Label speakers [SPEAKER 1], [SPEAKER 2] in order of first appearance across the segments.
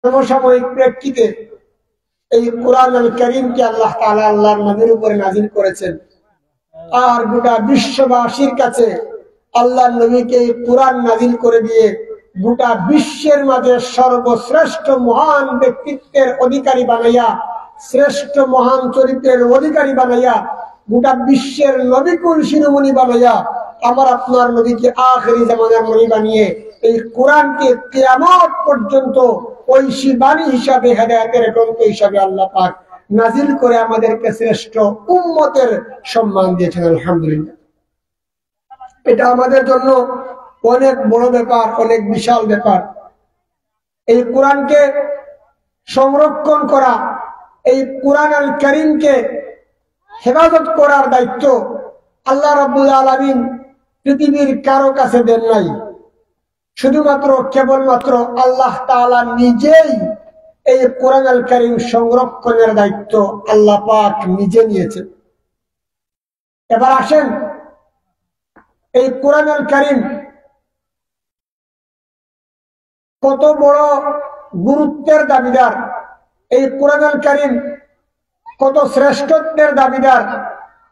[SPEAKER 1] সমসাময়িক প্রেক্ষিতে এই কুরআন আল কারীমকে আল্লাহ তাআলা আল্লাহর নবীর উপরে নাযিল করেছেন। আর গোটা বিশ্ববাসীর কাছে আল্লাহর নবীকে এই কুরআন নাযিল করে দিয়ে গোটা বিশ্বের মাঝে সর্বশ্রেষ্ঠ মহান ব্যক্তিত্বের অধিকারী বানাইয়া, শ্রেষ্ঠ মহান চরিত্রের অধিকারী বানাইয়া, গোটা বিশ্বের নবীকুল শিরোমণি বানাইয়া আমার আপনার নবীকে আখিরি জামানার নবী বানিয়ে এই কোরআনকে কিয়ামত পর্যন্ত ঐশী বাণী হিসাবে, হেদায়েতের গ্রন্থ হিসাবে আল্লাহ পাক নাজিল করে আমাদেরকে শ্রেষ্ঠ উম্মতের সম্মান দিয়েছেন। আলহামদুলিল্লাহ, এটা আমাদের জন্য অনেক বড় ব্যাপার, অনেক বিশাল ব্যাপার। এই কোরআনকে সংরক্ষণ করা, এই কোরআন আল কারীমকে হেফাজত করার দায়িত্ব আল্লাহ রাব্বুল আলামিন পৃথিবীর কারো কাছে দেন নাই। শুধুমাত্র কেবলমাত্র আল্লাহ তাআলা নিজেই এই কোরআন আল কারীম সংরক্ষণের দায়িত্ব আল্লাহ পাক নিজে নিয়েছেন। এবার আসেন, এই কোরআন আল কারীম কত বড় গুরুত্বের দাবিদার, এই কোরআন আল কারীম কত শ্রেষ্ঠত্বের দাবিদার,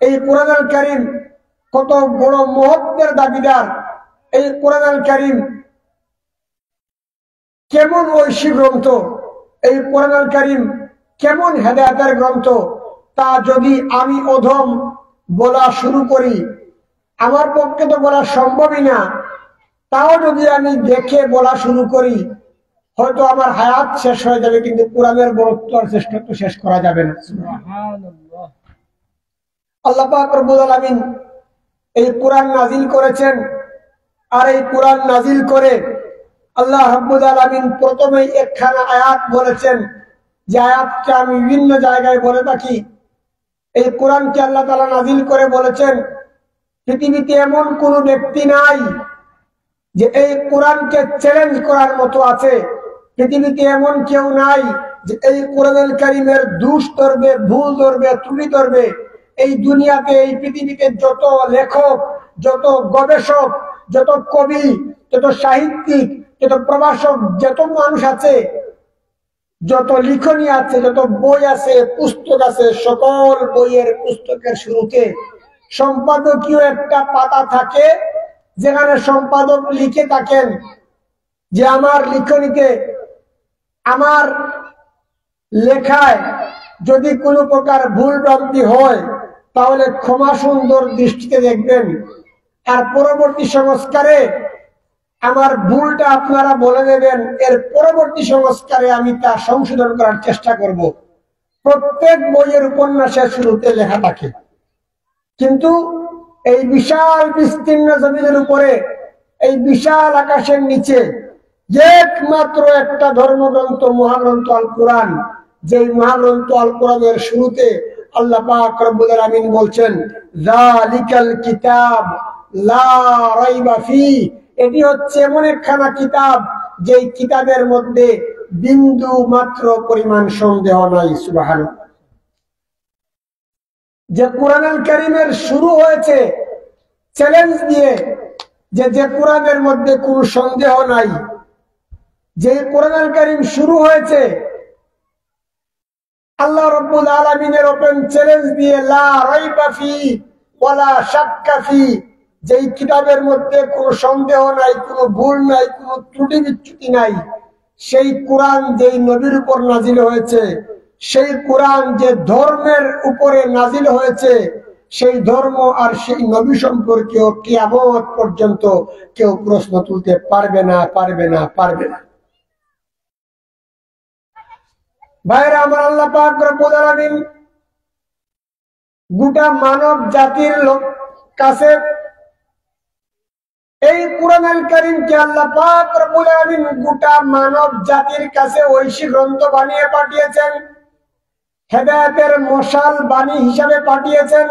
[SPEAKER 1] এই কোরআন আল কারীম কত বড় মহত্বের দাবিদার, এই কোরআন আল কারীম কেমন ঐশী গ্রন্থ, এই কোরআন আল কারীম কেমন হেদায়েতের গ্রন্থ, তা যদি আমি অধম বলা শুরু করি, আমার পক্ষে তো বলা সম্ভবই না, তাও যদি আমি দেখে বলা শুরু করি হয়তো আমার হায়াত শেষ হয়ে যাবে, কিন্তু কোরআনের বড়ত্ব আর শ্রেষ্ঠত্ব শেষ করা যাবে না। সুবহানাল্লাহ। আল্লাহ পাক রব্বুল আলামিন এই কোরআন নাজিল করেছেন। আর এই কোরআন নাজিল করে আল্লাহ রাব্বুল আলামিন প্রথমেই একখানা আয়াত বলেছেন, যে আয়াতটা আমি বিভিন্ন জায়গায় বলে থাকি। এই কোরআনকে আল্লাহ তাআলা নাজিল করে বলেছেন, পৃথিবীতে এমন কোন ব্যক্তি নাই যে এই কোরআনকে চ্যালেঞ্জ করার মতো আছে। পৃথিবীতে এমন কেউ নাই যে এই কোরআনুল কারীমের দোষ ধরবে, ভুল ধরবে, ত্রুটি ধরবে। এই দুনিয়াতে, এই পৃথিবীতে যত লেখক, যত গবেষক, যত কবি, যত সাহিত্যিক, যত প্রভাষক, যত মানুষ আছে, যত লিখনী আছে, যত বই আছে, পুস্তক আছে, সকল বইয়ের পুস্তকের শুরুতে সম্পাদকীয় একটা পাতা থাকে, যেখানে সম্পাদক লিখে থাকেন যে আমার লিখনীতে, আমার লেখায় যদি কোনো প্রকার ভুল ভ্রান্তি হয় তাহলে ক্ষমা সুন্দর দৃষ্টিতে দেখবেন, আর পরবর্তী সংস্কারে আমার ভুলটা আপনারা বলে দেবেন, এর পরবর্তী সংস্কারে আমি তা সংশোধন করার চেষ্টা করব। প্রত্যেক বইয়ের উপন্যাসের শুরুতে লেখা থাকে। কিন্তু এই বিশাল বিস্তীর্ণ জমিনের উপরে, এই বিশাল আকাশের নিচে একমাত্র একটা ধর্মগ্রন্থ, মহাগ্রন্থ আল কোরআন, যে মহাগ্রন্থ আল কোরআনের শুরুতে আল্লাহ পাক রব্বুল আলামিন বলছেন, যালিকাল কিতাব লা রাইবা ফি, এটি হচ্ছে এমন একখানা কিতাব যেই কিতাবের মধ্যে বিন্দু মাত্র পরিমাণ সন্দেহ নাই। সুবহানাল্লাহ। যে কোরআন আল কারীমের শুরু হয়েছে চ্যালেঞ্জ দিয়ে, যে কোরআনের মধ্যে কোনো সন্দেহ নাই, যে কোরআন আল কারীম শুরু হয়েছে আল্লাহ রাব্বুল আলামিনের ওপেন চ্যালেঞ্জ দিয়ে, লা রাইবা ফি ওয়ালা শাক্কা ফি, যেই কিতাবের মধ্যে কোনো সন্দেহ নাই, কোনো ভুল নাই, কোনো ত্রুটি বিচ্যুতি নাই, সেই কোরআন যেই নবীর উপর নাজিল হয়েছে, সেই কোরআন যে ধর্মের উপরে নাজিল হয়েছে, সেই ধর্ম আর সেই নবী সম্পর্কেও কিয়ামত পর্যন্ত কেউ প্রশ্ন তুলতে পারবে না, পারবে না, পারবে না। ভাইরা আমার, আল্লাহ পাক রব্বুল আলামিন গোটা মানব জাতির কাছে এই কোরআন আল কারীমকে আল্লাহ পাক রব্বুল আলামিন গোটা মানব জাতির কাছে ঐশী গ্রন্থ বানিয়ে পাঠিয়েছেন, হেদায়েতের মশাল বাণী হিসাবে পাঠিয়েছেন।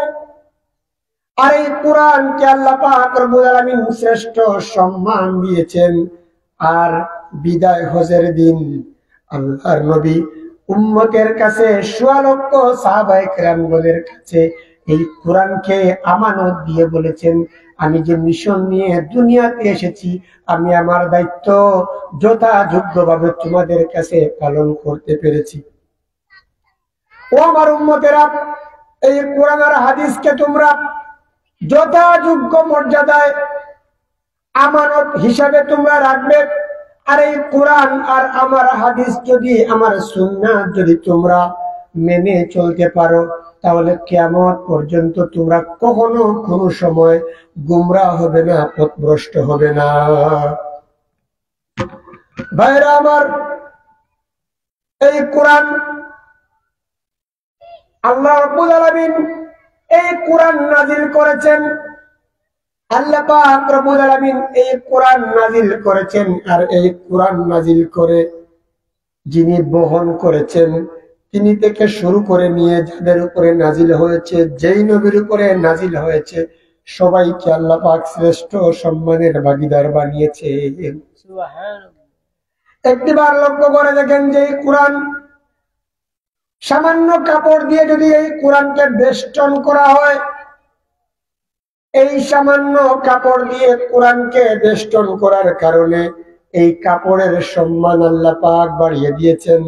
[SPEAKER 1] আর এই কোরআনকে আল্লাহ পাক রব্বুল আলামিন শ্রেষ্ঠ সম্মান দিয়েছেন। আর বিদায় হজের দিন আল্লাহর নবী উম্মতের কাছে, সোয়া লক্ষ সাহাবায়ে কেরামগণের কাছে এই কোরআনকে আমানত দিয়ে বলেছেন, আমি যে মিশন নিয়ে দুনিয়াতে এসেছি আমি আমার দায়িত্ব যথাযোগ্যভাবে তোমাদের কাছে পালন করতে পেরেছি। ও আমার উম্মতেরা, এই কোরআন আর হাদিসকে তোমরা যথাযোগ্য মর্যাদায় আমানত হিসাবে তোমরা রাখবে। আর এই কোরআন আর আমার হাদিস যদি, আমার সুন্নাত যদি তোমরা মেনে চলতে পারো, তাহলে কিয়ামত পর্যন্ত তোমরা কখনো কোনো সময় গুমরাহ হবে না, পথভ্রষ্ট হবে না। ভাইরা আমার, এই কোরআন আল্লাহ রাব্বুল আলামিন এই কোরআন নাজিল করেছেন। আল্লাহ পাক রব্বুল আলামিন এই কোরআন নাজিল করেছেন। আর এই কোরআন নাজিল করে যিনি বহন করেছেন, তিনি থেকে শুরু করে নিয়ে যাদের উপরে নাজিল হয়েছে, যেই নবীর উপরে নাজিল হয়েছে, সবাইকে আল্লাহ পাক শ্রেষ্ঠ সম্মানের ভাগীদার বানিয়েছে। একটিবার লক্ষ্য করে দেখেন যে এই কোরআন সামান্য কাপড় দিয়ে যদি এই কোরআনকে বেষ্টন করা হয়, এই সামান্য কাপড় দিয়ে কোরআনকে বেষ্টন করার কারণে এই কাপড়ের সম্মান আল্লাহ পাক বাড়িয়ে দিয়েছেন।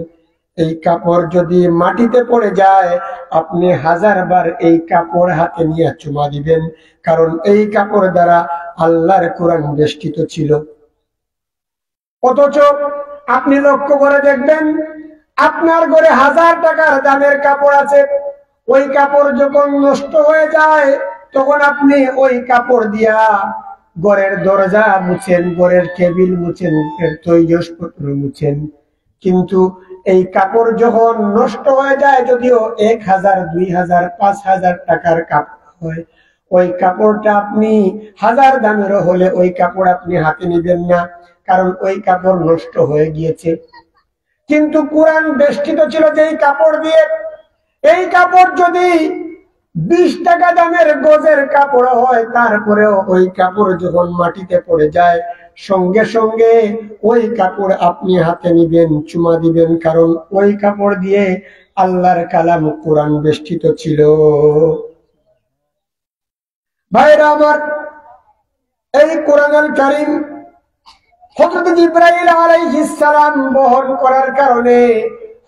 [SPEAKER 1] এই কাপড় যদি মাটিতে পড়ে যায়, আপনি 1000 বার এই কাপড় হাতে নিয়ে চুমা দিবেন, কারণ এই কাপড় দ্বারা আল্লাহর কোরআন বেষ্টিত ছিল। অথচ আপনি লক্ষ্য করে দেখবেন, আপনার ঘরে 1000 টাকার দামের কাপড় আছে, ওই কাপড় যখন নষ্ট হয়ে যায় তখন আপনি ওই কাপড় দিয়া ঘরের দরজা মুছেন, ঘরের টেবিল মুছেন, তৈজসপত্র মুছেন। কিন্তু এই কাপড় যখন নষ্ট হয়ে যায়, যদিও 1000, 2000, 5000 টাকার কাপড় হয়, ওই কাপড়টা আপনি 1000 দামেরও হলে ওই কাপড় আপনি হাতে নেবেন না, কারণ ওই কাপড় নষ্ট হয়ে গিয়েছে। কিন্তু কোরআন বেষ্টিত ছিল যেই কাপড় দিয়ে, এই কাপড় যদি 20 টাকা দামের গজের কাপড় হয়, তারপরেও ওই কাপড় যখন মাটিতে পড়ে যায়, সঙ্গে সঙ্গে ওই কাপড় আপনি হাতে নিবেন, চুমা দিবেন, কারণ ওই কাপড় দিয়ে আল্লাহর কালাম কোরআন বেষ্টিত ছিল। ভাইরা আমার, এই কোরআনুল কারীম হযরত জিবরাইল আলাইহিস সালাম বহন করার কারণে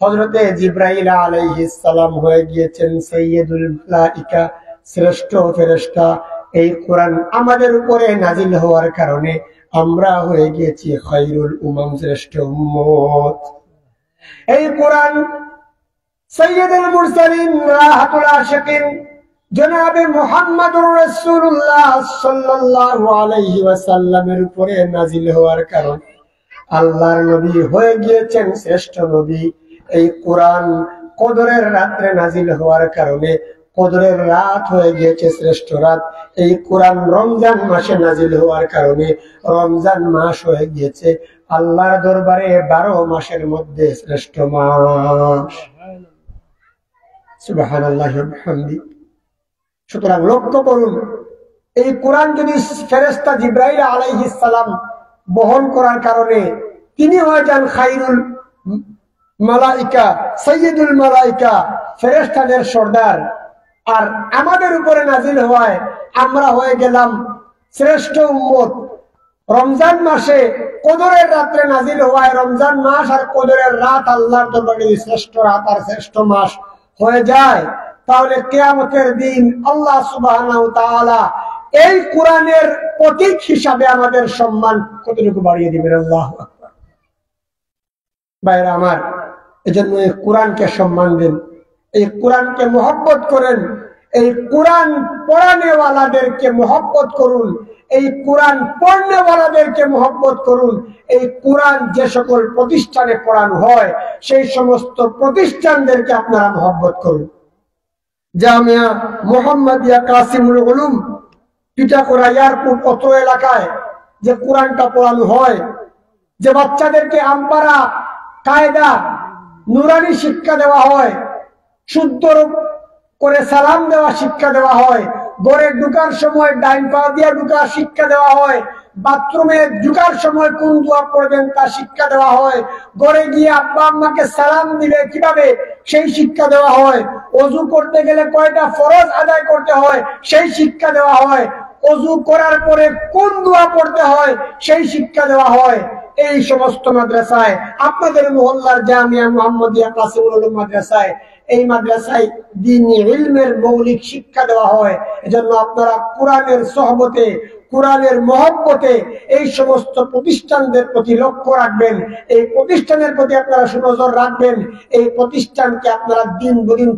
[SPEAKER 1] হযরত জিবরাইল আলাইহিস সালাম হয়ে গিয়েছেন সাইয়্যিদুল মালায়েকা, শ্রেষ্ঠ ফেরেশতা। এই কোরআন আমাদের উপরে নাজিল হওয়ার কারণে আমরা হয়ে গিয়েছি খায়রুল উমাম, শ্রেষ্ঠ উম্মত। এই কোরআন সাইয়্যিদুল মুরসালিন রাহাতুল আশিকিন জনাবে মুহাম্মদুর রাসূলুল্লাহ সাল্লাল্লাহু আলাইহি ওয়াসাল্লামের উপরে নাজিল হওয়ার কারণে আল্লাহর নবী হয়ে গিয়েছেন শ্রেষ্ঠ নবী। এই কোরআন কদরের রাতে নাজিল হওয়ার কারণে কদরের রাত হয়ে গিয়েছে শ্রেষ্ঠ রাত। এই কোরআন রমজান মাসে নাজিল হওয়ার কারণে রমজান মাস হয়ে গিয়েছে আল্লাহর দরবারে 12 মাসের মধ্যে শ্রেষ্ঠ মাস। সুবহানাল্লাহি ওয়া বিহামদিহি। সুতরাং লক্ষ্য করুন, এই কোরআন যদি ফেরেশতা জিবরাইল আলাইহিস সালাম বহন করার কারণে তিনি হয়ে যান খায়রুল মালাইকা, সাইয়্যিদুল মালাইকা, ফেরেশতাদের সর্দার, আর আমাদের উপরে নাজিল হওয়ায় আমরা হয়ে গেলাম শ্রেষ্ঠ উম্মত। রমজান মাসে কদরের রাতে নাজিল হওয়ায় রমজান মাস আর কদরের রাত আল্লাহর দরবারে শ্রেষ্ঠ রাত আর শ্রেষ্ঠ মাস হয়ে যায়, তাহলে কিয়ামতের দিন আল্লাহ সুবহানাহু ওয়া তাআলা এই কোরআনের প্রতীক হিসাবে আমাদের সম্মান কতটুকু বাড়িয়ে দিবেন। আল্লাহু আকবার। ভাইরা আমার, এজন্য এই কোরআনকে সম্মান দেন, এই কোরআনকে মহব্বত করেন, এই কোরআন পড়ানেওয়ালাদেরকে মহব্বত করুন, এই কোরআন পড়নেওয়ালাদেরকে মহব্বত করুন। এই কোরআন যে সকল প্রতিষ্ঠানে পড়ানো হয় সেই সমস্ত প্রতিষ্ঠানদেরকে আপনারা মহব্বত করুন। জামিয়া মুহাম্মাদিয়া কাসিমুল উলুম পিটাকোরা এয়ারপোর্ট অত্র এলাকায় যে কোরআনটা পড়ানো হয়, যে বাচ্চাদেরকে আমপারা কায়দা নুরানি শিক্ষা দেওয়া হয়, শুদ্ধ করে সালাম দেওয়া শিক্ষা দেওয়া হয়, ঘরে ঢুকার সময় ডাইন পা দিয়ে ঢুকার শিক্ষা দেওয়া হয়, বাথরুমে ঢুকার সময় কোন দোয়া পড়বেন তা শিক্ষা দেওয়া হয়, ঘরে গিয়ে আব্বা আম্মাকে সালাম দিলে কিভাবে সেই শিক্ষা দেওয়া হয়, ওযু করতে গেলে কয়টা ফরজ আদায় করতে হয় সেই শিক্ষা দেওয়া হয়, ওযু করার পরে কোন দোয়া পড়তে হয় সেই শিক্ষা দেওয়া হয়। এই সমস্ত মাদ্রাসায়, আপনাদের মহল্লার জামিয়া মুহাম্মদিয়া কাসিমুল উলুম মাদ্রাসায়, এই মাদ্রাসায় দ্বীনি ইলমের মৌলিক শিক্ষা দেওয়া হয়। এজন্য আপনারা কোরআনের সহবতে, কোরআনের মহব্বতে এই সমস্ত প্রতিষ্ঠানদের প্রতি লক্ষ্য রাখবেন, এই প্রতিষ্ঠানের প্রতি আপনারা সুনজর রাখবেন। এই প্রতিষ্ঠানকে আপনারা দিন দুদিন